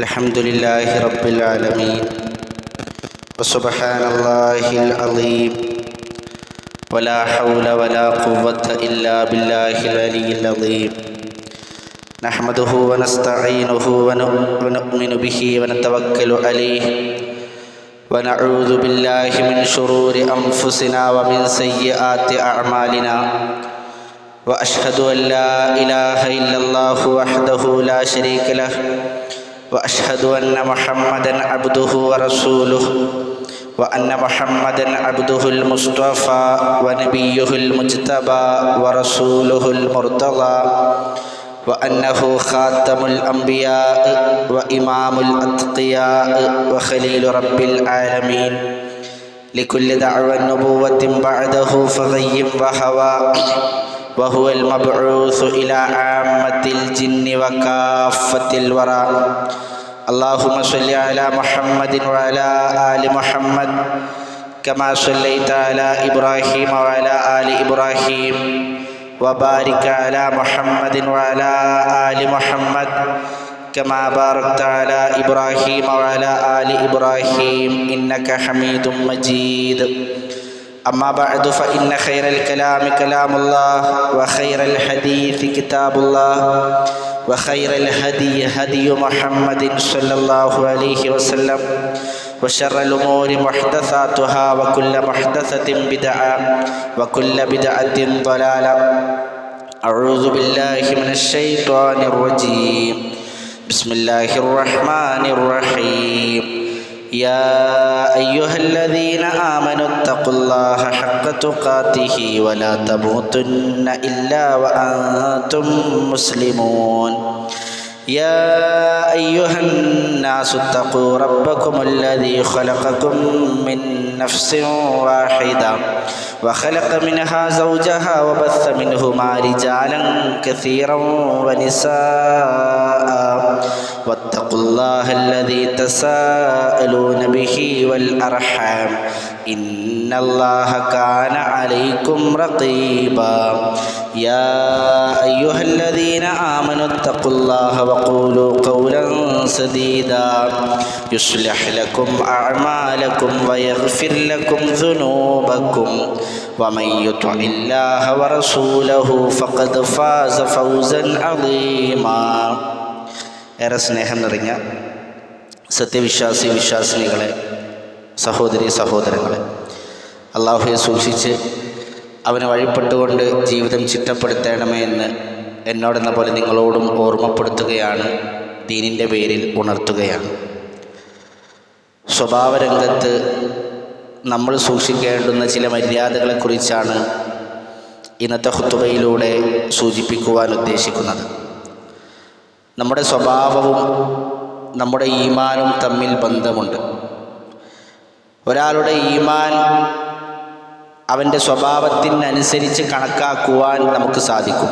الحمد لله رب العالمين وسبحان الله العظيم ولا حول ولا قوة إلا بالله العلي العظيم نحمده ونستعينه ونؤمن به ونتوكل عليه ونعوذ بالله من شرور أنفسنا ومن سيئات أعمالنا وأشهد أن لا إله إلا الله وحده لا شريك له وأشهد أن محمدا عبده ورسوله وأن محمدا عبده المصطفى ونبيه المجتبى ورسوله المرتضى وأنه خاتم الأنبياء وإمام الأتقياء وخليل رب العالمين لكل دعوى نبوة بعده فغيب وهوى وهو المبعوث إلى عامة الجن وكافة الورى اللهم صل على محمد وعلى آل محمد كما صليت على إبراهيم وعلى آل إبراهيم وبارك على محمد وعلى آل محمد كما باركت على إبراهيم وعلى آل إبراهيم إنك حميد مجيد أما بعد فإن خير الكلام كلام الله وخير الحديث كتاب الله وخير الهدي هدي محمد صلى الله عليه وسلم وشر الأمور محدثاتها وكل محدثة بدعة وكل بدعة ضلالة أعوذ بالله من الشيطان الرجيم بسم الله الرحمن الرحيم يا أيها الذين آمنوا اتقوا الله حق تقاته ولا تموتن إلا وأنتم مسلمون يا أيها الناس اتقوا ربكم الذي خلقكم من نفس واحدة وخلق منها زوجها وبث منهما رجالا كثيرا ونساء واتقوا الله الذي تساءلون به والأرحام إن الله كان عليكم رقيبا يا أيها الذين آمنوا اتقوا الله وقولوا قولا سديدا يصلح لكم أعمالكم ويغفر لكم ذنوبكم ومن يطع الله ورسوله فقد فاز فوزا عظيما ഏറെ സ്നേഹം നിറഞ്ഞ സത്യവിശ്വാസി വിശ്വാസിനികളെ, സഹോദരി സഹോദരങ്ങളെ, അള്ളാഹുവെ സൂക്ഷിച്ച് അവനെ വഴിപ്പെട്ടുകൊണ്ട് ജീവിതം ചിട്ടപ്പെടുത്തണമേ എന്ന് എന്നോടെന്ന പോലെ നിങ്ങളോടും ഓർമ്മപ്പെടുത്തുകയാണ്, ദീനിൻ്റെ പേരിൽ ഉണർത്തുകയാണ്. സ്വഭാവരംഗത്ത് നമ്മൾ സൂക്ഷിക്കേണ്ടുന്ന ചില മര്യാദകളെക്കുറിച്ചാണ് ഇന്നത്തെ ഖുതുബയിലൂടെ സൂചിപ്പിക്കുവാൻ ഉദ്ദേശിക്കുന്നത്. നമ്മുടെ സ്വഭാവവും നമ്മുടെ ഈമാനും തമ്മിൽ ബന്ധമുണ്ട്. ഒരാളുടെ ഈമാൻ അവൻ്റെ സ്വഭാവത്തിനനുസരിച്ച് കണക്കാക്കുവാൻ നമുക്ക് സാധിക്കും.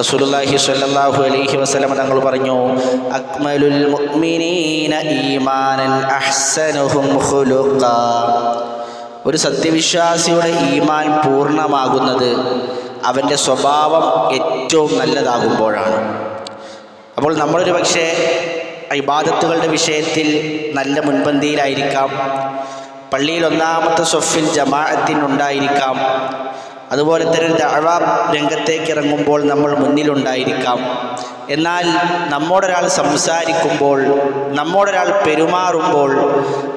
റസൂലുള്ളാഹി സ്വല്ലല്ലാഹു അലൈഹി വസല്ലം തങ്ങൾ പറഞ്ഞു, അക്മലുൽ മുഅ്മിനീന ഈമാനൻ അഹ്സനുഹും ഖുലുഖാ. ഒരു സത്യവിശ്വാസിയുടെ ഈമാൻ പൂർണ്ണമാകുന്നത് അവൻ്റെ സ്വഭാവം ഏറ്റവും നല്ലതാകുമ്പോഴാണ്. അപ്പോൾ നമ്മളൊരു പക്ഷേ ഇബാദത്തുകളുടെ വിഷയത്തിൽ നല്ല മുൻപന്തിയിലായിരിക്കാം, പള്ളിയിൽ ഒന്നാമത്തെ സ്വഫിൽ ജമാഅത്തിനുണ്ടായിരിക്കാം, അതുപോലെ തന്നെ ദഅ്വ രംഗത്തേക്ക് ഇറങ്ങുമ്പോൾ നമ്മൾ മുന്നിലുണ്ടായിരിക്കാം. എന്നാൽ നമ്മോടൊരാൾ സംസാരിക്കുമ്പോൾ, നമ്മോടൊരാൾ പെരുമാറുമ്പോൾ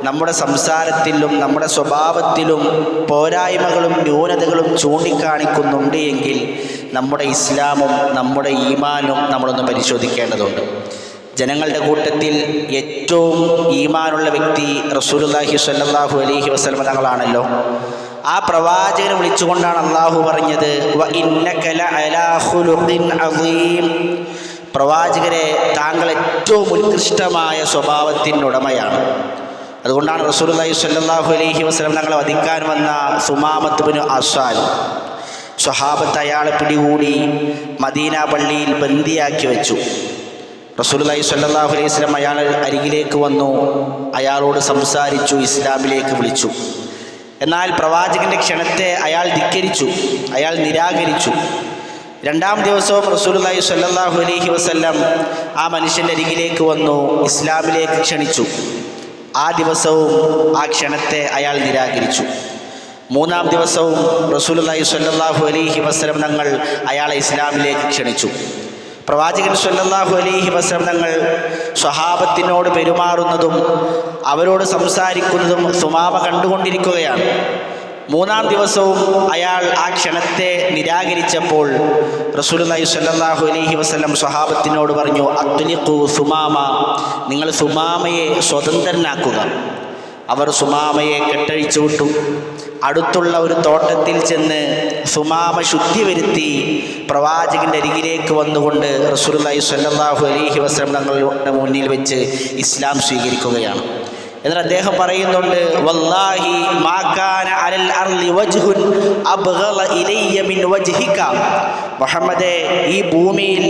നമ്മുടെ സംസാരത്തിലും നമ്മുടെ സ്വഭാവത്തിലും പോരായ്മകളും ന്യൂനതകളും ചൂണ്ടിക്കാണിക്കുന്നുണ്ട് എങ്കിൽ നമ്മുടെ ഇസ്ലാമും നമ്മുടെ ഈമാനും നമ്മളൊന്ന് പരിശോധിക്കേണ്ടതുണ്ട്. ജനങ്ങളുടെ കൂട്ടത്തിൽ ഏറ്റവും ഈമാനുള്ള വ്യക്തി റസൂലുള്ളാഹി സ്വല്ലല്ലാഹു അലൈഹി വസല്ലം തങ്ങളാണല്ലോ. ആ പ്രവാചകനെ വിളിച്ചുകൊണ്ടാണ് അള്ളാഹു പറഞ്ഞത്, വ ഇന്നക ലഅലാ ഖുലുഖിൻ അദീം. പ്രവാചകരെ, താങ്കൾ ഏറ്റവും ഉത്കൃഷ്ടമായ സ്വഭാവത്തിനുടമയാണ്. അതുകൊണ്ടാണ് റസൂലുള്ളാഹി സ്വല്ലല്ലാഹു അലൈഹി വസല്ലം തങ്ങളെ വധിക്കാൻ വന്ന സുമാമത്ത് ഇബ്നു അസ്സാൽ സ്വഹാബത്ത് അയാളെ പിടികൂടി മദീന പള്ളിയിൽ ബന്ദിയാക്കി വെച്ചു. റസൂലുള്ളാഹി സ്വല്ലല്ലാഹു അലൈഹി വസല്ലം അയാളെ അരികിലേക്ക് വന്നു, അയാളോട് സംസാരിച്ചു, ഇസ്ലാമിലേക്ക് വിളിച്ചു. എന്നാൽ പ്രവാചകന്റെ ക്ഷണത്തെ അയാൾ ധിക്കരിച്ചു, അയാൾ നിരാകരിച്ചു. രണ്ടാം ദിവസവും റസൂലുള്ളാഹി സ്വല്ലല്ലാഹു അലൈഹി വസല്ലം ആ മനുഷ്യൻ്റെ അരികിലേക്ക് വന്നു, ഇസ്ലാമിലേക്ക് ക്ഷണിച്ചു. ആ ദിവസവും ആ ക്ഷണത്തെ അയാൾ നിരാകരിച്ചു. മൂന്നാം ദിവസവും റസൂലുള്ളാഹി സ്വല്ലല്ലാഹു അലൈഹി വസല്ലം തങ്ങൾ അയാളെ ഇസ്ലാമിലേക്ക് ക്ഷണിച്ചു. പ്രവാചകൻ സ്വല്ലല്ലാഹു അലൈഹി വസല്ലം തങ്ങൾ സ്വഹാബത്തിനോട് പെരുമാറുന്നതും അവരോട് സംസാരിക്കുന്നതും സുമാമ കണ്ടുകൊണ്ടിരിക്കുകയാണ്. മൂന്നാം ദിവസവും അയാൾ ആ ക്ഷണത്തെ നിരാകരിച്ചപ്പോൾ റസൂലുള്ളാഹി സ്വല്ലല്ലാഹു അലൈഹി വസല്ലം സ്വഹാബത്തിനോട് പറഞ്ഞു, അത്ലിഖു സുമാമ, നിങ്ങൾ സുമാമയെ സ്വതന്ത്രനാക്കുക. അവർ സുമാമയെ കെട്ടഴിച്ചു വിട്ടു. അടുത്തുള്ള ഒരു തോട്ടത്തിൽ ചെന്ന് സുമാമ ശുദ്ധി വരുത്തി പ്രവാചകൻ്റെ അരികിലേക്ക് വന്നുകൊണ്ട് റസൂലുള്ളാഹി സ്വല്ലല്ലാഹു അലൈഹി വസല്ലം തങ്ങളുടെ മുന്നിൽ വെച്ച് ഇസ്ലാം സ്വീകരിക്കുകയാണ്. എന്നാൽ അദ്ദേഹം പറയുന്നുണ്ട്, വല്ലാഹി മാ കാന അലൽ അർളി വജ്ഹുൻ അബ്ഗള ഇലയ്യ മിൻ വജ്ഹിക. മുഹമ്മദേ, ഈ ഭൂമിയിൽ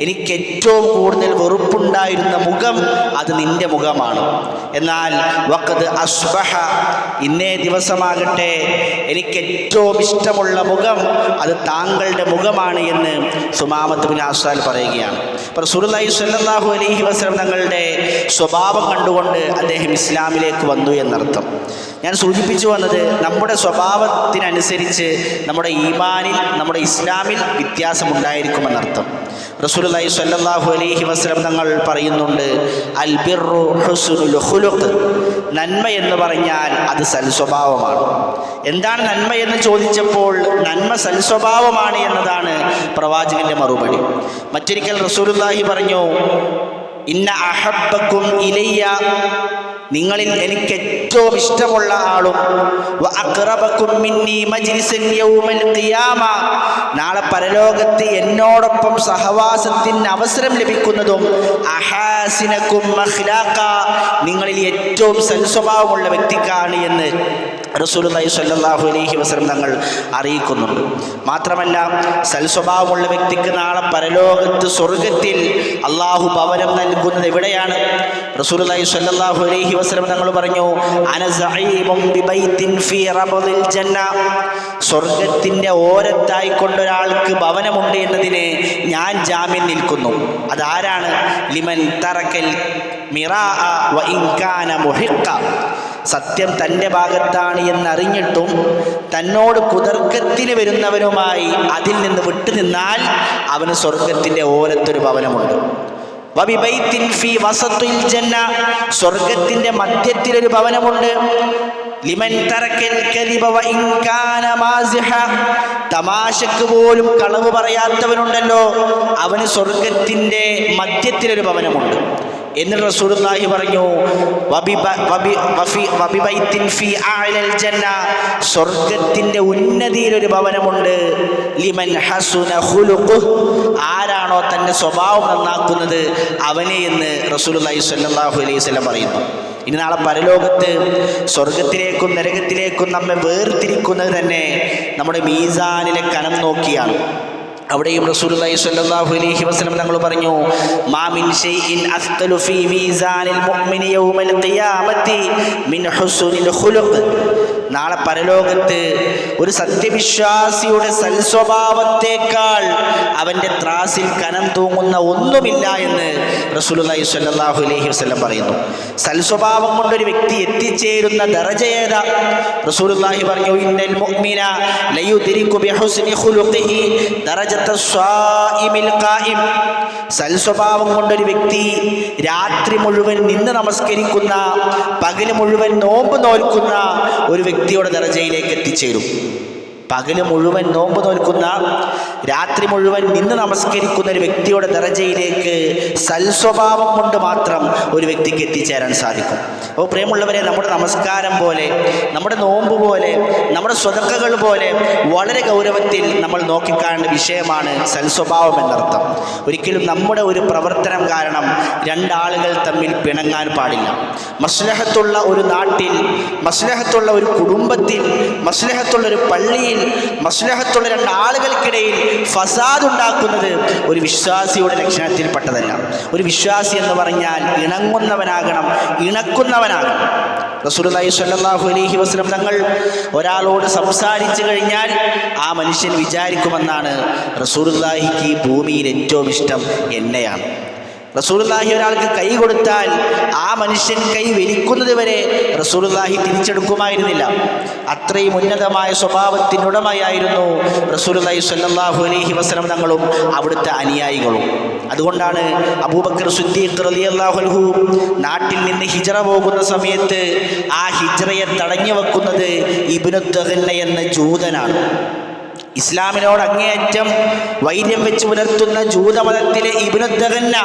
എനിക്ക് ഏറ്റവും കൂടുതൽ വെറുപ്പുണ്ടായിരുന്ന മുഖം അത് നിന്റെ മുഖമാണ്. എന്നാൽ വഖദ് അസ്ബഹ, ഇന്നേ ദിവസമാകട്ടെ എനിക്ക് ഏറ്റവും ഇഷ്ടമുള്ള മുഖം അത് താങ്കളുടെ മുഖമാണ് എന്ന് സുമാമത്ത് ബിൻ അസ്സാൽ പറയുകയാണ്. അപ്പോൾ റസൂലുള്ളാഹി സ്വല്ലല്ലാഹു അലൈഹി വസല്ലം തങ്ങളുടെ സ്വഭാവം കണ്ടുകൊണ്ട് അദ്ദേഹം ഇസ്ലാമിലേക്ക് വന്നു എന്നർത്ഥം. ഞാൻ സൂചിപ്പിച്ചു വന്നത്, നമ്മുടെ സ്വഭാവത്തിനനുസരിച്ച് നമ്മുടെ ഈമാനിൽ, നമ്മുടെ ഇസ്ലാമിൽ വ്യത്യാസമുണ്ടായിരിക്കുമെന്നർത്ഥം. റസൂലുള്ളാഹി സ്വല്ലല്ലാഹു അലൈഹി വസല്ലം തങ്ങൾ പറയുന്നുണ്ട്, അൽ ബിർറു ഹുസ്നുൽ ഖുലുഖ്, നന്മ എന്ന് പറഞ്ഞാൽ അത് സൽസ്വഭാവമാണ്. എന്താണ് നന്മ എന്ന് ചോദിച്ചപ്പോൾ നന്മ സൽസ്വഭാവമാണ് എന്നതാണ് പ്രവാചകന്റെ മറുപടി. മറ്റൊരിക്കൽ റസൂലുള്ളാഹി പറഞ്ഞു, ഇന്ന അഹബ്ബക്കും ഇലയ്യ, നിങ്ങളിൽ എനിക്ക് ഏറ്റവും ഇഷ്ടമുള്ള ആളും വഅഖറബകും മിന്നി മജ്ലിസൻ യൗമൽ ഖിയാമ, നാളെ പരലോകത്ത് എന്നോടൊപ്പം സഹവാസത്തിന് അവസരം ലഭിക്കുന്നതും അഹാസിനകും അഖ്ലാഖ, നിങ്ങളിൽ ഏറ്റവും സൽസ്വഭാവമുള്ള വ്യക്തിക്കാണ് എന്ന് റസൂലുള്ളാഹി സ്വല്ലല്ലാഹു അലൈഹി വസല്ലം തങ്ങൾ അറിയിക്കുന്നുണ്ട്. മാത്രമല്ല, സൽസ്വഭാവമുള്ള വ്യക്തിക്ക് നാളെ പരലോകത്ത് സ്വർഗത്തിൽ അള്ളാഹു ഭവനം നൽകുന്നത് എവിടെയാണ്? റസൂലുള്ളാഹി സ്വല്ലല്ലാഹു അലൈഹി വസല്ലം തങ്ങൾ പറഞ്ഞു, അന സഈമും ബിബൈത്തിൻ ഫീ റബദിൽ ജന്ന, സ്വർഗത്തിൻ്റെ ഓരത്തായി കൊണ്ടൊരാൾക്ക് ഭവനമുണ്ട് എന്നതിന് ഞാൻ ജാമ്യം നിൽക്കുന്നു. അതാരാണ്? ലിമൻ തറക്കൽ മിറാഅ വ ഇൻ കാന മുഹിഖ, സത്യം തൻ്റെ ഭാഗത്താണ് എന്നറിഞ്ഞിട്ടും തന്നോട് കുതർക്കത്തിന് വരുന്നവനുമായി അതിൽ നിന്ന് വിട്ടുനിന്നാൽ അവന് സ്വർഗത്തിൻ്റെ ഓരത്തൊരു ഭവനമുണ്ട്. വബിബൈത്തിൻ ഫീ വസത്തുൽ ജന്ന, സ്വർഗത്തിൻ്റെ മധ്യത്തിലൊരു ഭവനമുണ്ട്. ലിമൻ തറക്കൽ കദിബ വ ഇൻ കാന മാസിഹ, തമാശക്ക് പോലും കളവ് പറയാത്തവനുണ്ടല്ലോ, അവന് സ്വർഗത്തിൻ്റെ മധ്യത്തിലൊരു ഭവനമുണ്ട്. എന്നിട്ട് റസൂലുള്ളാഹി പറഞ്ഞു, വബിബൈത്തിൻ ഫീ അഅലൽ ജന്ന, സ്വർഗത്തിൻ്റെ ഉന്നതിയിലൊരു ഭവനമുണ്ട്. ലിമൻ ഹസുന ഖുലുഖുഹു, ആരാണോ തൻ്റെ സ്വഭാവം നന്നാക്കുന്നത് അവനെ എന്ന് റസൂലുള്ളാഹി സ്വല്ലല്ലാഹു അലൈഹി വസല്ലം പറയുന്നു. ഇനി നാളെ പരലോകത്ത് സ്വർഗത്തിലേക്കും നരകത്തിലേക്കും നമ്മെ വേർതിരിക്കുന്നത് തന്നെ നമ്മുടെ മീസാനിലെ കനം നോക്കിയാണ്. അവിടെയും റസൂലുള്ളാഹി സ്വല്ലല്ലാഹു അലൈഹി വസല്ലം തങ്ങൾ പറഞ്ഞു, മാ മിൻ ഷൈഇൻ അസ്തലു ഫീ മീസാനിൽ മുഅ്മിനി യൗമൽ ഖിയാമത്തി മിൻ ഹുസ്നിൽ ഖുലുഖ്, നാളെ പരലോകത്ത് ഒരു സത്യവിശ്വാസിയുടെ സൽസ്വഭാവത്തേക്കാൾ അവൻ്റെ ത്രാസിൽ കനം തൂങ്ങുന്ന ഒന്നുമില്ല എന്ന് റസൂലുള്ളാഹി സ്വല്ലല്ലാഹു അലൈഹി വസല്ലം പറയുന്നു. സൽസ്വഭാവം കൊണ്ടൊരു വ്യക്തി എത്തിച്ചേരുന്ന ദറജ ഏതാ? റസൂലുള്ളാഹി പറഞ്ഞു, ഇന്നൽ മുഅ്മിന ലയുദ്രികു ബിഹുസ്നി ഖുലുഖിഹി ദറജത സ്വാഇമിൽ ഖായിം, സൽസ്വഭാവം കൊണ്ടൊരു വ്യക്തി രാത്രി മുഴുവൻ നിന്ന് നമസ്കരിക്കുന്ന, പകല് മുഴുവൻ നോമ്പ് നോൽക്കുന്ന ഒരു വ്യക്തിയുടെ ദറജയിലേക്ക് എത്തിച്ചേരും. പകല് മുഴുവൻ നോമ്പ് നോൽക്കുന്ന, രാത്രി മുഴുവൻ നിന്ന് നമസ്കരിക്കുന്ന ഒരു വ്യക്തിയുടെ ദറജയിലേക്ക് സൽസ്വഭാവം കൊണ്ട് മാത്രം ഒരു വ്യക്തിക്ക് എത്തിച്ചേരാൻ സാധിക്കും. അപ്പോൾ പ്രിയമുള്ളവരെ, നമ്മുടെ നമസ്കാരം പോലെ, നമ്മുടെ നോമ്പ് പോലെ, നമ്മുടെ സ്വതക്കകൾ പോലെ വളരെ ഗൗരവത്തിൽ നമ്മൾ നോക്കിക്കാണേണ്ട വിഷയമാണ് സൽസ്വഭാവം എന്നർത്ഥം. ഒരിക്കലും നമ്മുടെ ഒരു പ്രവർത്തനം കാരണം രണ്ടാളുകൾ തമ്മിൽ പിണങ്ങാൻ പാടില്ല. മസ്ലഹത്തുള്ള ഒരു നാട്ടിൽ, മസ്ലഹത്തുള്ള ഒരു കുടുംബത്തിൽ, മസ്ലഹത്തുള്ള ഒരു പള്ളിയിൽ മസ്ലഹത്തുള്ള രണ്ടാളുകൾക്കിടയിൽ ഫസാദ് ഉണ്ടാക്കുന്നത് ഒരു വിശ്വാസിയുടെ ലക്ഷണത്തിൽപ്പെട്ടതല്ല. ഒരു വിശ്വാസി എന്ന് പറഞ്ഞാൽ ഇണങ്ങുന്നവനാകണം, ഇണക്കുന്നവനാകണം. റസൂലുള്ളാഹി സ്വല്ലല്ലാഹു അലൈഹി വസല്ലം തങ്ങൾ ഒരാളോട് സംസാരിച്ചു കഴിഞ്ഞാൽ ആ മനുഷ്യൻ വിചാരിക്കുമെന്നാണ്, റസൂലുള്ളാഹിക്ക് ഈ ഭൂമിയിൽ ഏറ്റവും ഇഷ്ടം എന്നെയാണ്. റസൂലുള്ളാഹി ഒരാൾക്ക് കൈ കൊടുത്താൽ ആ മനുഷ്യൻ കൈ വലിക്കുന്നത് വരെ റസൂലുള്ളാഹി തിരിച്ചെടുക്കുമായിരുന്നില്ല. അത്രയും ഉന്നതമായ സ്വഭാവത്തിനുടമയായിരുന്നു റസൂലുള്ളാഹി സ്വല്ലല്ലാഹു അലൈഹി വസല്ലം തങ്ങളും അവിടുത്തെ അനുയായികളും. അതുകൊണ്ടാണ് അബൂബക്കർ സിദ്ദീഖ് റളിയല്ലാഹു അൻഹു നാട്ടിൽ നിന്ന് ഹിജ്റ പോകുന്ന സമയത്ത് ആ ഹിജ്റയെ തടഞ്ഞു വെക്കുന്നത് ഇബ്നു ദഗന്ന എന്ന ജൂതനാണ്. ഇസ്ലാമിനോട് അങ്ങേയറ്റം വൈര്യം വെച്ച് പുലർത്തുന്ന ജൂതമതത്തിലെ ഇബ്നു ദഗന്ന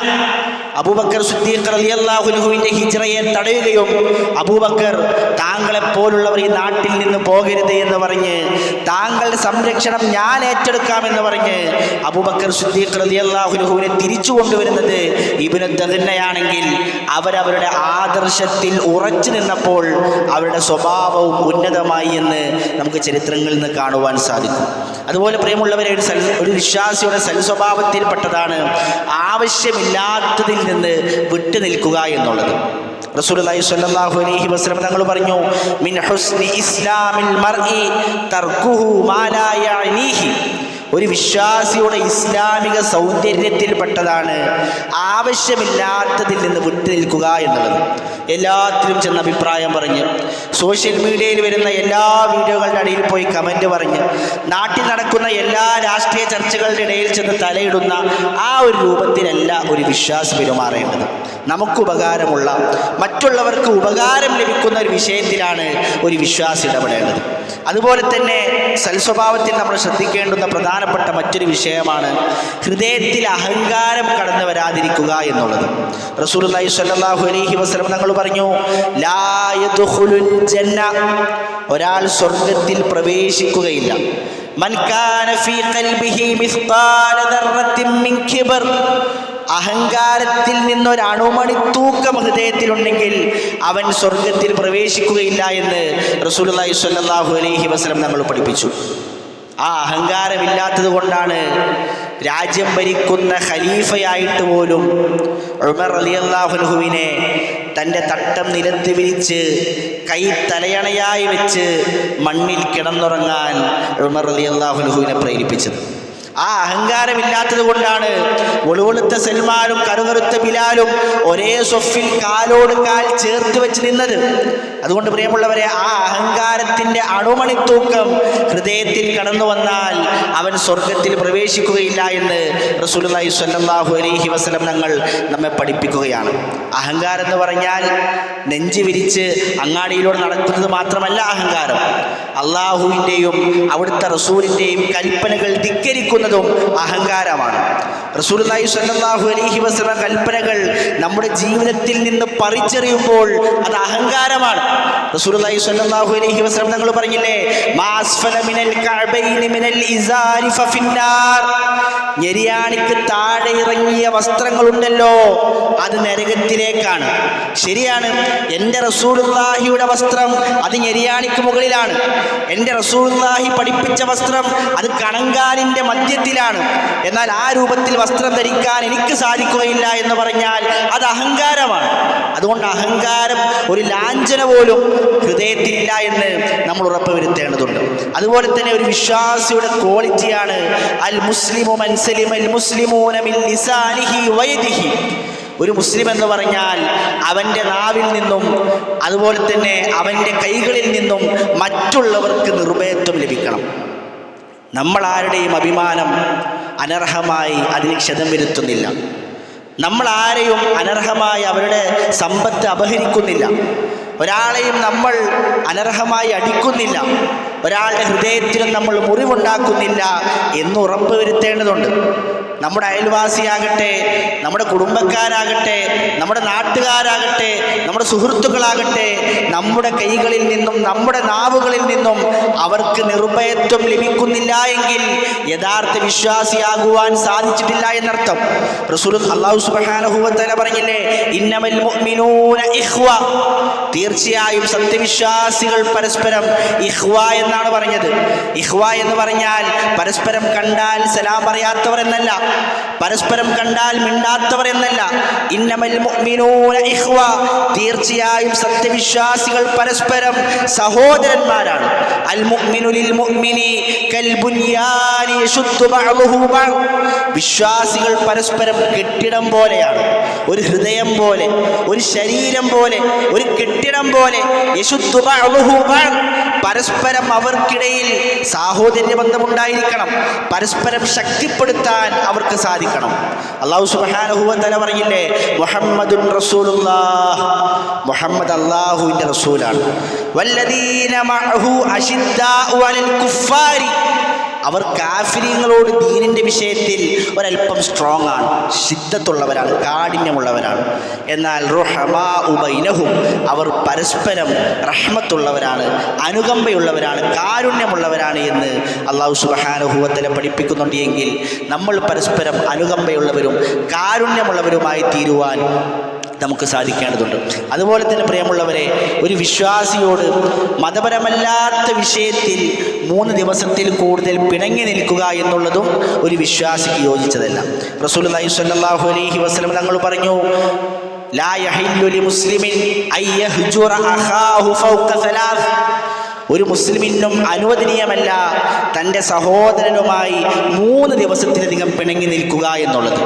അബൂബക്കർ സിദ്ദീഖ് റളിയല്ലാഹു അൻഹുവിൻ്റെ ഹിജ്റയെ തടയുകയും അബൂബക്കർ താങ്കളെപ്പോലുള്ളവർ ഈ നാട്ടിൽ നിന്ന് പോകരുത് എന്ന് പറഞ്ഞ് താങ്കളുടെ സംരക്ഷണം ഞാൻ ഏറ്റെടുക്കാമെന്ന് പറഞ്ഞ് അബൂബക്കർ സിദ്ദീഖ് റളിയല്ലാഹു അൻഹുവിനെ തിരിച്ചു കൊണ്ടുവരുന്നത് ഇബ്നു ദഗന്നയാണെങ്കിൽ അവരവരുടെ ആദർശത്തിൽ ഉറച്ചു നിന്നപ്പോൾ അവരുടെ സ്വഭാവവും ഉന്നതമായി എന്ന് നമുക്ക് ചരിത്രങ്ങളിൽ നിന്ന് കാണുവാൻ സാധിക്കും. അതുപോലെ പ്രിയമുള്ളവരെ, ഒരു വിശ്വാസിയുടെ സൽസ്വഭാവത്തിൽപ്പെട്ടതാണ് ആവശ്യമില്ലാത്തതിൽ നിന്ന് വിട്ടു നിൽക്കുക എന്നുള്ളത്. റസൂലുള്ളാഹി സ്വല്ലല്ലാഹു അലൈഹി വസല്ലം തങ്ങൾ പറഞ്ഞു, മിൻ ഹുസ്നി ഇസ്ലാമിൽ മർഇ തർക്കുഹു മാ ലാ യഅനീഹി. ഒരു വിശ്വാസിയുടെ ഇസ്ലാമിക സൗന്ദര്യത്തിൽപ്പെട്ടതാണ് ആവശ്യമില്ലാത്തതിൽ നിന്ന് വിട്ടു നിൽക്കുക എന്നുള്ളത്. എല്ലാത്തിലും ചെന്ന് അഭിപ്രായം പറഞ്ഞ്, സോഷ്യൽ മീഡിയയിൽ വരുന്ന എല്ലാ വീഡിയോകളുടെ ഇടയിൽ പോയി കമൻറ്റ് പറഞ്ഞ്, നാട്ടിൽ നടക്കുന്ന എല്ലാ രാഷ്ട്രീയ ചർച്ചകളുടെ ഇടയിൽ ചെന്ന് തലയിടുന്ന ആ ഒരു രൂപത്തിലല്ല ഒരു വിശ്വാസി പെരുമാറേണ്ടത്. നമുക്ക് ഉപകാരമുള്ള, മറ്റുള്ളവർക്ക് ഉപകാരം ലഭിക്കുന്ന ഒരു വിഷയത്തിലാണ് ഒരു വിശ്വാസി ഇടപെടേണ്ടത്. അതുപോലെ തന്നെ സൽസ്വഭാവത്തിൽ നമ്മൾ ശ്രദ്ധിക്കേണ്ടുന്ന പ്രധാനപ്പെട്ട മറ്റൊരു വിഷയമാണ് ഹൃദയത്തിൽ അഹങ്കാരം കടന്നു വരാതിരിക്കുക എന്നുള്ളത്. റസൂലുള്ളാഹി സ്വല്ലല്ലാഹു അലൈഹി വസല്ലം തങ്ങൾ പറഞ്ഞു, ലാ യദ്ഖുലുൽ ജന്ന, ഒരാൾ സ്വർഗ്ഗത്തിൽ പ്രവേശിക്കുകയില്ല. മൻ കാന ഫീ ഖൽബിഹി മിസ്ഖാല ദർറത്തിൻ മിൻ കിബർ, അഹങ്കാരത്തിൽ നിന്നൊരണുമണി തൂക്കം ഹൃദയത്തിലുണ്ടെങ്കിൽ അവൻ സ്വർഗത്തിൽ പ്രവേശിക്കുകയില്ല എന്ന് റസൂലുള്ളാഹി സ്വല്ലല്ലാഹു അലൈഹി വസല്ലം നമ്മൾ പഠിപ്പിച്ചു. ആ അഹങ്കാരമില്ലാത്തത് കൊണ്ടാണ് രാജ്യം ഭരിക്കുന്ന ഖലീഫയായിട്ട് പോലും ഉമർ റളിയല്ലാഹു അൻഹുവിനെ തൻ്റെ തട്ടം നിലത്ത് വിരിച്ച് കൈ തലയണയായി വെച്ച് മണ്ണിൽ കിടന്നുറങ്ങാൻ ഉമർ റളിയല്ലാഹു അൻഹുവിനെ പ്രേരിപ്പിച്ചത്. ആ അഹങ്കാരമില്ലാത്തത് കൊണ്ടാണ് ഒളുവെളുത്ത സൽമാനും കറുകറുത്ത ബിലാലും ഒരേ സ്വഫിൽ കാലോട് കാൽ ചേർത്ത് വെച്ച് നിന്നത്. അതുകൊണ്ട് പ്രിയമുള്ളവരെ, ആ അഹങ്കാരത്തിൻ്റെ അണുമണിത്തൂക്കം ഹൃദയത്തിൽ കടന്നു വന്നാൽ അവൻ സ്വർഗത്തിൽ പ്രവേശിക്കുകയില്ല എന്ന് റസൂലുള്ളാഹി സ്വല്ലല്ലാഹു അലൈഹി വസല്ലം തങ്ങൾ നമ്മെ പഠിപ്പിക്കുകയാണ്. അഹങ്കാരം എന്ന് പറഞ്ഞാൽ നെഞ്ച് വിരിച്ച് അങ്ങാടിയിലൂടെ നടക്കുന്നത് മാത്രമല്ല അഹങ്കാരം. അള്ളാഹുവിൻ്റെയും അവിടുത്തെ റസൂലിൻ്റെയും കൽപ്പനകൾ ധിക്കരിക്കുന്നതും അഹങ്കാരമാണ്. റസൂലുള്ളാഹി സ്വല്ലല്ലാഹു അലൈഹി വസല്ലം കൽപ്പനകൾ നമ്മുടെ ജീവിതത്തിൽ നിന്ന് പറിച്ചെറിയുമ്പോൾ അത് അഹങ്കാരമാണ്. റസൂലുള്ളാഹി സ്വല്ലല്ലാഹു അലൈഹി വസല്ലം തങ്ങൾ പറഞ്ഞില്ലേ, മാസ്ഫല മിനൽ കഅബൈനി മിനൽ ഇസാരി ഫഫിന്നാർ, ഞെരിയാണിക്ക് താഴെ ഇറങ്ങിയ വസ്ത്രങ്ങളുണ്ടല്ലോ അത് നരകത്തിലേക്കാണ്. ശരിയാണ്, എൻ്റെ റസൂലുള്ളാഹിയുടെ വസ്ത്രം അത് ഞെരിയാണിക്ക് മുകളിലാണ്. എൻ്റെ റസൂലുള്ളാഹി പഠിപ്പിച്ച വസ്ത്രം അത് കണങ്കാലിൻ്റെ മധ്യത്തിലാണ്. എന്നാൽ ആ രൂപത്തിൽ വസ്ത്രം ധരിക്കാൻ എനിക്ക് സാധിക്കുകയില്ല എന്ന് പറഞ്ഞാൽ അത് അഹങ്കാരമാണ്. അതുകൊണ്ട് അഹങ്കാരം, ഒരു ലാഞ്ചന പോലും ഹൃദയത്തിലില്ല എന്ന് നമ്മൾ ഉറപ്പുവരുത്തേണ്ടതുണ്ട്. അതുപോലെ തന്നെ ഒരു വിശ്വാസിയുടെ ക്വാളിറ്റിയാണ് അൽ മുസ്ലിമു മൻ സലിമൽ മുസ്ലിമൂന മിൻ ലിസാനിഹി വയദിഹി. ഒരു മുസ്ലിം എന്ന് പറഞ്ഞാൽ അവൻ്റെ നാവിൽ നിന്നും അതുപോലെ തന്നെ അവൻ്റെ കൈകളിൽ നിന്നും മറ്റുള്ളവർക്ക് നിർഭയത്വം ലഭിക്കണം. നമ്മൾ ആരുടെയും അഭിമാനം അനർഹമായി അതിന് ക്ഷതം വരുത്തുന്നില്ല. നമ്മൾ ആരെയും അനർഹമായി അവരുടെ സമ്പത്ത് അപഹരിക്കുന്നില്ല. ഒരാളെയും നമ്മൾ അനർഹമായി അടിക്കുന്നില്ല. ഒരാളുടെ ഹൃദയത്തിനും നമ്മൾ മുറിവുണ്ടാക്കുന്നില്ല എന്ന് ഉറപ്പ് വരുത്തേണ്ടതുണ്ട്. നമ്മുടെ അയൽവാസിയാകട്ടെ, നമ്മുടെ കുടുംബക്കാരാകട്ടെ, നമ്മുടെ നാട്ടുകാരാകട്ടെ, നമ്മുടെ സുഹൃത്തുക്കളാകട്ടെ, നമ്മുടെ കൈകളിൽ നിന്നും നമ്മുടെ നാവുകളിൽ നിന്നും അവർക്ക് നിർഭയത്വം ലഭിക്കുന്നില്ല എങ്കിൽ യഥാർത്ഥ വിശ്വാസിയാകുവാൻ സാധിച്ചിട്ടില്ല എന്നർത്ഥം. റസൂൽ അല്ലാഹു സുബ്ഹാനഹു വ തആല പറഞ്ഞില്ലേ, ഇന്നമൽ മുഅ്മിനൂന ഇഖ്വ, തീർച്ചയായും സത്യവിശ്വാസികൾ പരസ്പരം ഇഖ്വ എന്നാണ് പറഞ്ഞത്. ഇഖ്വ എന്ന് പറഞ്ഞാൽ പരസ്പരം കണ്ടാൽ സലാം പറയാത്തവർ എന്നല്ല, പരസ്പരം കണ്ടാൽ മിണ്ടാത്തവർ എന്നല്ല. ഇന്നമൽ മുഅ്മിനൂന ഇഖ്വ, തീർച്ചയായും സത്യവിശ്വാസികൾ പരസ്പരം സഹോദരന്മാരാണ്. അൽ മുഅ്മിനു ലിൽ മുഅ്മിനി കൽ ബുൻയാനി യശുദ്ദു ബഅ്ദുഹു ബഅദ്, വിശ്വാസികൾ പരസ്പരം കെട്ടിടം പോലെയാണ്, ഒരു ഹൃദയം പോലെ, ഒരു ശരീരം പോലെ, ഒരു കെട്ടിടം പോലെ. യശുദ്ദു ബഅ്ദുഹു ബഅദ്, പരസ്പരം അവർക്കിടയിൽ സാഹോദര്യ ബന്ധമുണ്ടായിരിക്കണം, പരസ്പരം ശക്തിപ്പെടുത്താൻ അവർക്ക് സാധിക്കണം. അല്ലാഹു സുബ്ഹാനഹു വ തആല പറഞ്ഞില്ലേ, മുഹമ്മദുൻ റസൂലുള്ളാഹ്, മുഹമ്മദ് അല്ലാഹുവിൻ്റെ റസൂലാണ്. വല്ലദീന മഅഹു അശിദ്ദാഉ അലൽ കുഫാരി, അവർ കാഫിര്യങ്ങളോട് ദീനിൻ്റെ വിഷയത്തിൽ ഒരല്പം സ്ട്രോങ് ആണ്, ശിദ്ദത്തുള്ളവരാണ്, കാഠിന്യമുള്ളവരാണ്. എന്നാൽ റുഹമാഉ ബൈനഹും, അവർ പരസ്പരം റഹ്മത്തുള്ളവരാണ്, അനുകമ്പയുള്ളവരാണ്, കാരുണ്യമുള്ളവരാണ് എന്ന് അല്ലാഹു സുബ്ഹാനഹു വ തആല പഠിപ്പിക്കുന്നുണ്ട്. എങ്കിൽ നമ്മൾ പരസ്പരം അനുകമ്പയുള്ളവരും കാരുണ്യമുള്ളവരുമായി തീരുവാൻ നമുക്ക് സാധിക്കേണ്ടതുണ്ട്. അതുപോലെ തന്നെ പ്രിയമുള്ളവരെ, ഒരു വിശ്വാസിയോട് മതപരമല്ലാത്ത വിഷയത്തിൽ 3 ദിവസത്തിൽ കൂടുതൽ പിണങ്ങി നിൽക്കുക എന്നുള്ളതും ഒരു വിശ്വാസിക്ക് യോജിച്ചതല്ല. റസൂലുള്ളാഹി സ്വല്ലല്ലാഹു അലൈഹി വസല്ലം തങ്ങൾ പറഞ്ഞു, ലാ യഹില്ലു ലിമുസ്ലിമിൻ അയ്യഹ്ജുറ അഖാഹു ഫൗക 3, ഒരു മുസ്ലിമിനും അനുവദനീയമല്ല തൻ്റെ സഹോദരനുമായി 3 ദിവസത്തിലധികം പിണങ്ങി നിൽക്കുക എന്നുള്ളത്.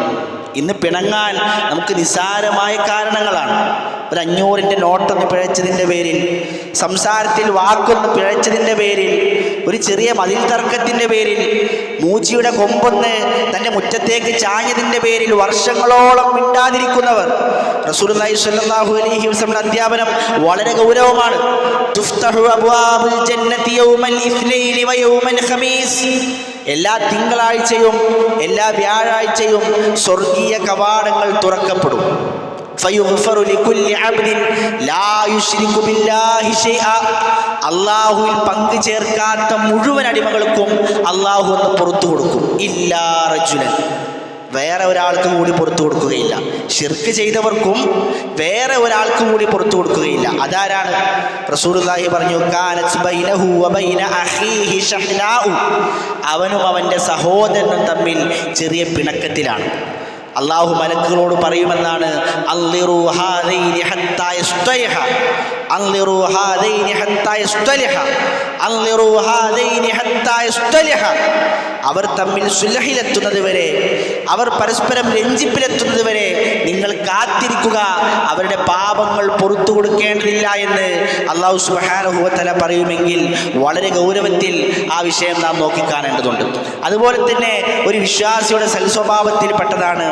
ഇന്ന് പിണങ്ങാൻ നമുക്ക് നിസ്സാരമായ കാരണങ്ങളാണ്. ഒരു 500ൻ്റെ നോട്ടൊന്ന് പിഴച്ചതിൻ്റെ പേരിൽ, സംസാരത്തിൽ വാക്കൊന്ന് പിഴച്ചതിൻ്റെ പേരിൽ, ഒരു ചെറിയ മതിൽ തർക്കത്തിൻ്റെ പേരിൽ, മൂച്ചിയുടെ കൊമ്പൊന്ന് തൻ്റെ മുറ്റത്തേക്ക് ചാഞ്ഞതിൻ്റെ പേരിൽ വർഷങ്ങളോളം മിണ്ടാതിരിക്കുന്നവർ. റസൂലുള്ളാഹി സ്വല്ലല്ലാഹു അലൈഹി വസല്ലം അധ്യാപനം വളരെ ഗൗരവമാണ്. തുഫ്തഹു അബ്വാബുൽ ജന്നതി യൗമൽ ഇസ്നൈനി വ യൗമൽ ഖമീസ്, എല്ലാ തിങ്കളാഴ്ചയും എല്ലാ വ്യാഴാഴ്ചയും സ്വർഗീയ കവാടങ്ങൾ തുറക്കപ്പെടും. ഫയുഗ്ഫറു ലികുല്ലി അബ്ദിൻ ലാ യുശ്രികു ബില്ലാഹി ശൈഅ, അല്ലാഹുവിൽ പങ്കു ചേർക്കാത്ത മുഴുവൻ അടിമകൾക്കും അല്ലാഹു ഒന്ന് പുറത്തു കൊടുക്കും. ഇല്ലാ റജുലൻ, വേറെ ഒരാൾക്കും കൂടി പുറത്തു കൊടുക്കുകയില്ല. ശിർക്ക് ചെയ്തവർക്കും വേറെ ഒരാൾക്കും കൂടി പുറത്തു കൊടുക്കുകയില്ല. അതാരാണ്? റസൂലുള്ളാഹി പറഞ്ഞു, കാനത് ബൈനഹു വ ബൈന അഖീഹി ഷഹ്നാഉ, അവനും അവൻ്റെ സഹോദരനും തമ്മിൽ ചെറിയ പിണക്കത്തിലാണ്. അല്ലാഹു മലക്കുകളോട് പറയുമെന്നാണ്, അൻളിറു ഹാദൈനി ഹത്താ യസ്തലിഹ, അൻളിറു ഹാദൈനി ഹത്താ യസ്തലിഹ, അൻളിറു ഹാദൈനി ഹത്താ യസ്തലിഹ. അവർ തമ്മിൽ സുലഹിലെത്തുന്നത് വരെ, അവർ പരസ്പരം രഞ്ജിപ്പിലെത്തുന്നത് വരെ നിങ്ങൾ കാത്തിരിക്കുക, അവരുടെ പാപങ്ങൾ പുറത്തു കൊടുക്കേണ്ടതില്ല എന്ന് അല്ലാഹു സുബ്ഹാനഹു വ തആല പറയുമെങ്കിൽ വളരെ ഗൗരവത്തിൽ ആ വിഷയം നാം നോക്കിക്കാണേണ്ടതുണ്ട്. അതുപോലെ തന്നെ ഒരു വിശ്വാസിയുടെ സൽസ്വഭാവത്തിൽപ്പെട്ടതാണ്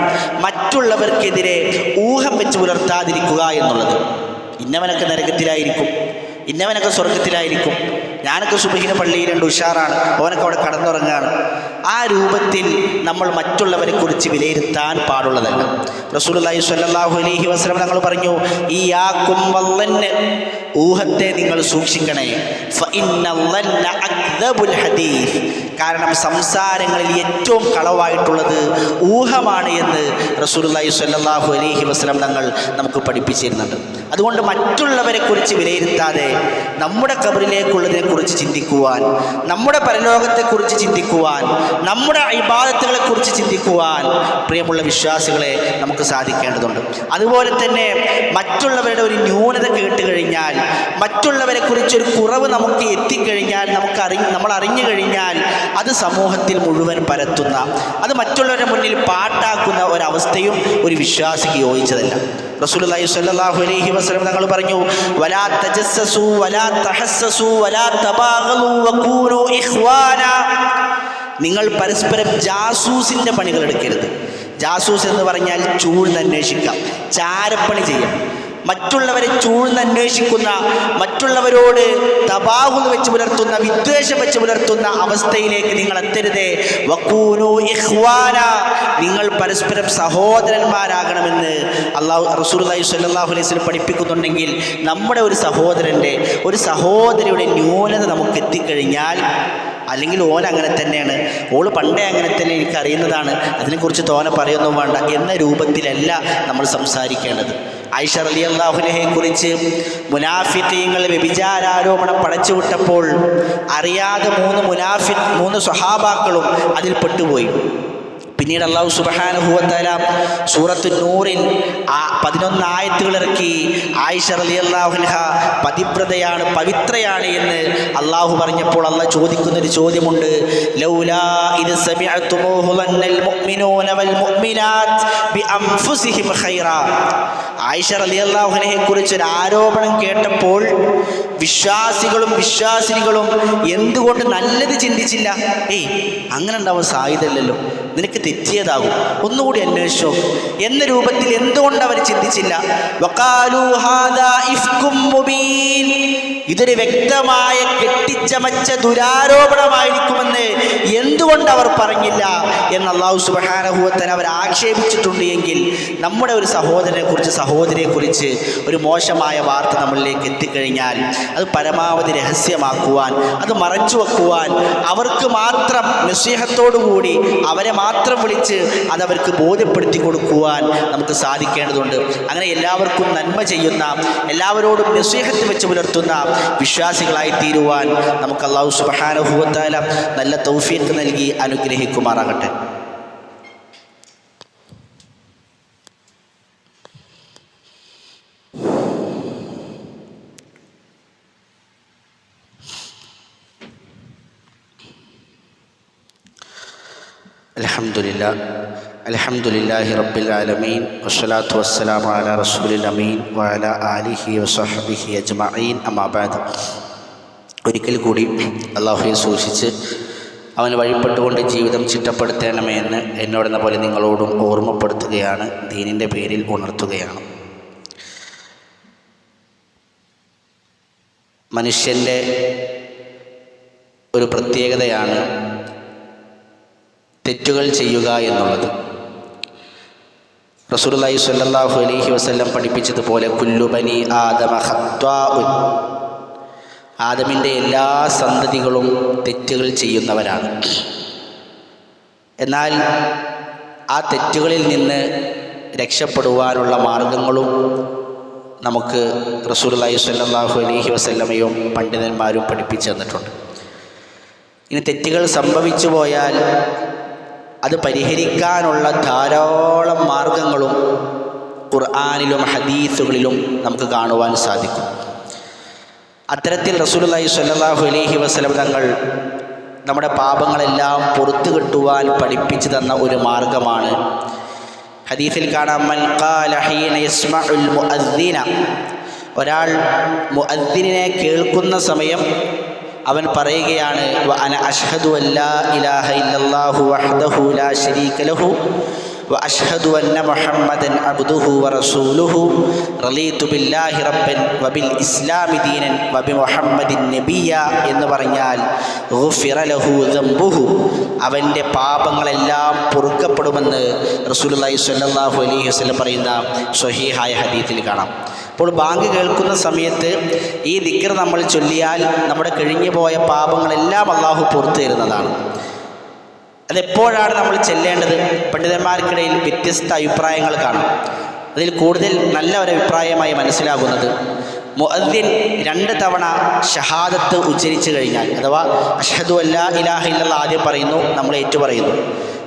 മറ്റുള്ളവർക്കെതിരെ ഊഹം വെച്ച് പുലർത്താതിരിക്കുക എന്നുള്ളത്. ഇന്നവനൊക്കെ നരകത്തിലായിരിക്കും, ഇന്നവനൊക്കെ സ്വർഗത്തിലായിരിക്കും, ഞാനൊക്കെ സുബഹിന് പള്ളിയിലുണ്ട്, ഉഷാറാണ്, ഓനൊക്കെ അവിടെ കടന്നുറങ്ങാണ്. ആ രൂപത്തിൽ നമ്മൾ മറ്റുള്ളവരെ കുറിച്ച് വിലയിരുത്താൻ പാടുള്ളതല്ല. റസൂലുള്ളാഹി സ്വല്ലല്ലാഹു അലൈഹി വസല്ലം തങ്ങൾ പറഞ്ഞു, ഇയ്യാകും വല്ലന്ന, ഊഹത്തെ നിങ്ങൾ സൂക്ഷിക്കണേ. ഫഇന്നല്ലന്ന അക്ദബുൽ ഹദീസ്, കാരണം സംസാരങ്ങളിൽ ഏറ്റവും കളവായിട്ടുള്ളത് ഊഹമാണ് എന്ന് റസൂലുള്ളാഹി സ്വല്ലല്ലാഹു അലൈഹി വസല്ലം തങ്ങൾ നമുക്ക് പഠിപ്പിച്ചിരുന്നുണ്ട്. അതുകൊണ്ട് മറ്റുള്ളവരെ കുറിച്ച് വിലയിരുത്താതെ നമ്മുടെ ഖബറിലേക്കുള്ളതിനെ കുറിച്ച് ചിന്തിക്കുവാൻ, നമ്മുടെ പരലോകത്തെക്കുറിച്ച് ചിന്തിക്കുവാൻ, നമ്മുടെ ഇബാദത്തുകളെ കുറിച്ച് ചിന്തിക്കുവാൻ പ്രിയമുള്ള വിശ്വാസികളെ നമുക്ക് സാധിക്കേണ്ടതുണ്ട്. അതുപോലെ തന്നെ മറ്റുള്ളവരുടെ ഒരു ന്യൂനത കേട്ട് കഴിഞ്ഞാൽ, മറ്റുള്ളവരെ കുറിച്ചൊരു കുറവ് നമുക്ക് എത്തിക്കഴിഞ്ഞാൽ, നമ്മൾ അറിഞ്ഞു കഴിഞ്ഞാൽ അത് സമൂഹത്തിൽ മുഴുവൻ പരത്തുന്ന, അത് മറ്റുള്ളവരുടെ മുന്നിൽ പാട്ടാക്കുന്ന ഒരവസ്ഥയും ഒരു വിശ്വാസിക്ക് യോജിച്ചതല്ല. റസൂലുള്ളാഹി സ്വല്ലല്ലാഹു അലൈഹി വസല്ലം തങ്ങൾ പറഞ്ഞു, വലാ തജസ്സസു വലാ തഹസ്സസു വലാ തബാഗലു വകൂനു ഇഖ്വാന, നിങ്ങൾ പരസ്പരം ജാസൂസിൻ്റെ പണികൾ എടുക്കരുത്. ജാസൂസ് എന്ന് പറഞ്ഞാൽ ചൂഴ്ന്നന്വേഷിക്കാം, ചാരപ്പണി ചെയ്യാം. മറ്റുള്ളവരെ ചൂഴ്ന്നന്വേഷിക്കുന്ന, മറ്റുള്ളവരോട് തബാഹുൽ വെച്ച് പുലർത്തുന്ന, വിദ്വേഷം വെച്ച് പുലർത്തുന്ന അവസ്ഥയിലേക്ക് നിങ്ങൾ എത്തരുതേ. വഖൂനൂ ഇഖ്വാന, നിങ്ങൾ പരസ്പരം സഹോദരന്മാരാകണമെന്ന് റസൂലുള്ളാഹി സ്വല്ലല്ലാഹു അലൈഹി വസല്ലം പഠിപ്പിക്കുന്നുണ്ടെങ്കിൽ നമ്മുടെ ഒരു സഹോദരൻ്റെ, ഒരു സഹോദരിയുടെ ന്യൂനത നമുക്ക് എത്തിക്കഴിഞ്ഞാൽ, അല്ലെങ്കിൽ ഓൻ അങ്ങനെ തന്നെയാണ്, ഓള് പണ്ടേ അങ്ങനെ തന്നെ, എനിക്കറിയുന്നതാണ്, അതിനെക്കുറിച്ച് തോനെ പറയൊന്നും വേണ്ട എന്ന രൂപത്തിലല്ല നമ്മൾ സംസാരിക്കേണ്ടത്. ആയിഷ റളിയല്ലാഹു അൻഹയെ കുറിച്ച് മുനാഫിഖീങ്ങൾ വ്യഭിചാരാരോപണം പടച്ചുവിട്ടപ്പോൾ അറിയാതെ മൂന്ന് സ്വഹാബാക്കളും അതിൽ പെട്ടുപോയി. പിന്നീട് അല്ലാഹു സുബ്ഹാനഹു വ തആല സൂറത്തു നൂറിൽ 11 ആയത്തുകൾ ഇറക്കി. ആയിഷ റളിയല്ലാഹു അൻഹ പതിവ്രതയാണ്, പവിത്രയാണ് എന്ന് അള്ളാഹു പറഞ്ഞപ്പോൾ അള്ളാഹ് ചോദിക്കുന്നൊരു ചോദ്യമുണ്ട്. ലൗലാ ഇദ് സമിഅതുമൂഹു ലന്നൽ മുഅ്മിനൂന വൽ മുഅ്മിനാത്ത് ബിഅൻഫുസിഹിം ഖൈറാ. ആയിഷ റളിയല്ലാഹു അൻഹയെ കുറിച്ച് ഒരു ആരോപണം കേട്ടപ്പോൾ വിശ്വാസികളും വിശ്വാസിനികളും എന്തുകൊണ്ട് നല്ലത് ചിന്തിച്ചില്ല? അങ്ങനെ ഉണ്ടാവാൻ സാധ്യതയില്ലല്ലോ, നിനക്ക് തെറ്റിയതാകും, ഒന്നുകൂടി അന്വേഷിച്ചോ എന്ന രൂപത്തിൽ എന്തുകൊണ്ട് അവർ ചിന്തിച്ചില്ല? വഖാലൂ ഹാദാ ഇഫ്കും മുബീൻ, ഇതൊരു വ്യക്തമായ കെട്ടിച്ചമച്ച ദുരാരോപണമായിരിക്കുമെന്ന് എന്തുകൊണ്ട് അവർ പറഞ്ഞില്ല എന്ന് അല്ലാഹു സുബ്ഹാനഹു വ തആല അവർ ആക്ഷേപിച്ചിട്ടുണ്ട്. എങ്കിൽ നമ്മുടെ ഒരു സഹോദരനെക്കുറിച്ച്, സഹോദരിയെക്കുറിച്ച് ഒരു മോശമായ വാർത്ത നമ്മളിലേക്ക് എത്തിക്കഴിഞ്ഞാൽ അത് പരമാവധി രഹസ്യമാക്കുവാൻ, അത് മറച്ചു വെക്കുവാൻ, അവർക്ക് മാത്രം നസീഹത്തോടുകൂടി അവരെ മാത്രം വിളിച്ച് അതവർക്ക് ബോധ്യപ്പെടുത്തി കൊടുക്കുവാൻ നമുക്ക് സാധിക്കേണ്ടതുണ്ട്. അങ്ങനെ എല്ലാവർക്കും നന്മ ചെയ്യുന്ന, എല്ലാവരോടും നസീഹത്ത് വെച്ച് പുലർത്തുന്ന വിശ്വാസികളായി തീരുവാൻ നമുക്ക് അല്ലാഹു സുബ്ഹാനഹു വ തആല നല്ല തൗഫീഖ് നൽകി അനുഗ്രഹിക്കുമാറാകട്ടെ. അൽഹംദുലില്ലാഹി റബ്ബിൽ ആലമീൻ വസ്സലാത്തു വസ്സലാമു അലാ റസൂലിൽ അമീൻ വഅലാ ആലിഹി വസഹ്ബിഹി അജ്മഈൻ. അമ്മാ ബഅദ്. ഒരിക്കൽ കൂടി അല്ലാഹുവെ സൂക്ഷിച്ച് അവന് വഴിപ്പെട്ടുകൊണ്ട് ജീവിതം ചിട്ടപ്പെടുത്തണമേ എന്ന് എന്നോടെന്ന പോലെ നിങ്ങളോടും ഓർമ്മപ്പെടുത്തുകയാണ്, ദീനിൻ്റെ പേരിൽ ഉണർത്തുകയാണ്. മനുഷ്യൻ്റെ ഒരു പ്രത്യേകതയാണ് തെറ്റുകൾ ചെയ്യുക എന്നുള്ളത്. റസൂലുള്ളാഹി സ്വല്ലല്ലാഹു അലൈഹി വസല്ലം പഠിപ്പിച്ചതുപോലെ കുല്ലു ബനി ആദമ ഖത്വാഉൻ, ആദമിൻ്റെ എല്ലാ സന്തതികളും തെറ്റുകൾ ചെയ്യുന്നവരാണ്. എന്നാൽ ആ തെറ്റുകളിൽ നിന്ന് രക്ഷപ്പെടുവാനുള്ള മാർഗങ്ങളും നമുക്ക് റസൂലുള്ളാഹി സ്വല്ലല്ലാഹു അലൈഹി വസല്ലമയും പണ്ഡിതന്മാരും പഠിപ്പിച്ചു തന്നിട്ടുണ്ട്. ഇനി തെറ്റുകൾ സംഭവിച്ചു പോയാൽ അത് പരിഹരിക്കാനുള്ള ധാരാളം മാർഗങ്ങളും ഖുർആനിലും ഹദീസുകളിലും നമുക്ക് കാണുവാൻ സാധിക്കും. അത്തരത്തിൽ റസൂലുള്ളാഹി സ്വല്ലല്ലാഹു അലൈഹി വസല്ലം തങ്ങൾ നമ്മുടെ പാപങ്ങളെല്ലാം പുറത്തു കിട്ടുവാൻ പഠിപ്പിച്ചു തന്ന ഒരു മാർഗമാണ്. ഹദീസിൽ കാണാം, മൻ ഖാല ഹീന യസ്മഉൽ മുഅദ്ദിന, ഒരാൾ മുഅദ്ദിനെ കേൾക്കുന്ന സമയം അവൻ പറയുകയാണ്, വ അന അഷ്ഹദു അല്ലാ ഇലാഹ ഇല്ലല്ലാഹു വഹ്ദഹു ലാ ശരീക ലഹു വ അഷ്ഹദു അന്ന മുഹമ്മദൻ അബ്ദുഹു വ റസൂലുഹു റളീതു ബില്ലാഹി റബ്ബൻ വ ബിൽ ഇസ്ലാമി ദീനൻ വ ബി മുഹമ്മദിൻ നബിയ എന്ന് പറഞ്ഞാൽ ഗുഫിറ ലഹു ദംബുഹു, അവൻ്റെ പാപങ്ങളെല്ലാം പൊറുക്കപ്പെടുമെന്ന് റസൂലുള്ളാഹി സ്വല്ലല്ലാഹു അലൈഹി വസല്ലം പറയുന്ന സ്വഹീഹായ ഹദീസിൽ കാണാം. അപ്പോൾ ബാങ്ക് കേൾക്കുന്ന സമയത്ത് ഈ ദിക്ർ നമ്മൾ ചൊല്ലിയാൽ നമ്മുടെ കഴിഞ്ഞു പോയ പാപങ്ങളെല്ലാം അള്ളാഹു പുറത്തു തരുന്നതാണ്. അതെപ്പോഴാണ് നമ്മൾ ചെല്ലേണ്ടത്? പണ്ഡിതന്മാർക്കിടയിൽ വ്യത്യസ്ത അഭിപ്രായങ്ങൾ കാണും. അതിൽ കൂടുതൽ നല്ല ഒരു അഭിപ്രായമായി മനസ്സിലാകുന്നത്, മുഅദ്ദിൻ 2 തവണ ഷഹാദത്ത് ഉച്ചരിച്ചു കഴിഞ്ഞാൽ, അഥവാ അഷ്ഹദു അല്ലാ ഇലാഹ ഇല്ലല്ലാഹ് ആദ്യം പറയുന്നു, നമ്മൾ ഏറ്റുപറയുന്നു.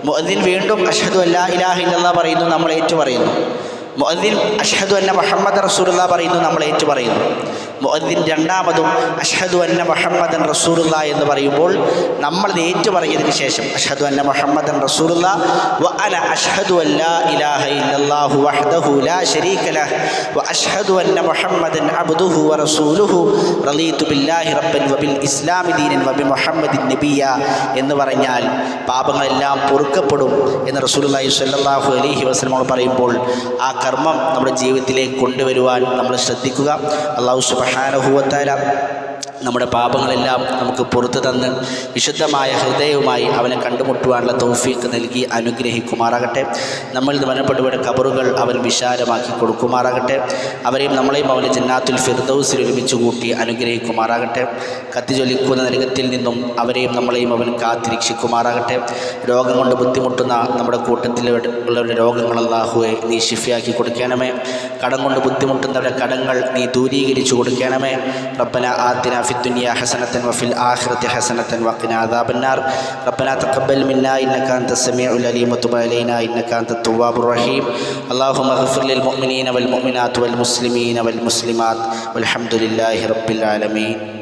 മുഅദ്ദിൻ വീണ്ടും അഷ്ഹദു അല്ലാ ഇലാഹ ഇല്ലല്ലാഹ് പറയുന്നു, നമ്മൾ ഏറ്റുപറയുന്നു. മുഅദ്ദിൻ അഷ്ഹദു അന്ന മുഹമ്മദ് റസൂലുള്ളാഹ് പറയുന്നു, നമ്മൾ ഏറ്റുപറയുന്നു. മുഅദ്ദിൻ രണ്ടാമതും അഷ്ഹദു അന്ന മുഹമ്മദൻ റസൂലുള്ളാഹി എന്ന് പറയുമ്പോൾ നമ്മൾ ഏറ്റു പറഞ്ഞതിന് ശേഷം അഷ്ഹദു അന്ന മുഹമ്മദൻ റസൂലുള്ളാഹി വ അന അഷ്ഹദു അല്ലാ ഇലാഹ ഇല്ലല്ലാഹു വഹ്ദഹു ലാ ശരീക ലഹ് വ അഷ്ഹദു അന്ന മുഹമ്മദൻ അബ്ദുഹു വ റസൂലുഹു റളീതു ബില്ലാഹി റബ്ബൻ വ ബിൽ ഇസ്ലാമി ദീനൻ വ ബി മുഹമ്മദിൻ നബിയ്യ എന്ന് പറഞ്ഞാൽ പാപങ്ങളെല്ലാം പൊറുക്കപ്പെടും എന്ന് റസൂലുള്ളാഹി സ്വല്ലല്ലാഹു അലൈഹി വസല്ലം പറയുമ്പോൾ ആ കർമ്മം നമ്മുടെ ജീവിതത്തിലേക്ക് കൊണ്ടുവരുവാൻ നമ്മൾ ശ്രദ്ധിക്കുക. അല്ലാഹു സുബ്ഹാനഹു വ തആല നമ്മുടെ പാപങ്ങളെല്ലാം നമുക്ക് പുറത്തു തന്ന് വിശുദ്ധമായ ഹൃദയവുമായി അവനെ കണ്ടുമുട്ടുവാനുള്ള തൗഫീഖ് നൽകി അനുഗ്രഹിക്കുമാറാകട്ടെ. നമ്മളിൽ നിന്ന് മരണപ്പെട്ടവരുടെ ഖബറുകൾ അവൻ വിശാലമാക്കി കൊടുക്കുമാറാകട്ടെ. അവരെയും നമ്മളെയും അവൻ്റെ ജന്നാത്തുൽ ഫിർദൗസിൽ ഒരുമിച്ച് കൂട്ടി അനുഗ്രഹിക്കുമാറാകട്ടെ. കത്തിജ്വലിക്കുന്ന നരകത്തിൽ നിന്നും അവരെയും നമ്മളെയും അവൻ കാത്തിരക്ഷിക്കുമാറാകട്ടെ. രോഗം കൊണ്ട് ബുദ്ധിമുട്ടുന്ന നമ്മുടെ കൂട്ടത്തിലുള്ളവരുടെ രോഗങ്ങൾ അല്ലാഹുവേ നീ ശിഫയാക്കി കൊടുക്കണമേ. കടം കൊണ്ട് ബുദ്ധിമുട്ടുന്നവരുടെ കടങ്ങൾ നീ ദൂരീകരിച്ചു കൊടുക്കണമേ. റബ്ബന ആതിന في الدنيا حسنة وفي الآخرة حسنة وقنا عذاب النار. ربنا تقبل منا إنك أنت السميع العليم وتب علينا إنك أنت التواب الرحيم. اللهم اغفر للمؤمنين والمؤمنات والمسلمين والمسلمات والحمد لله رب العالمين.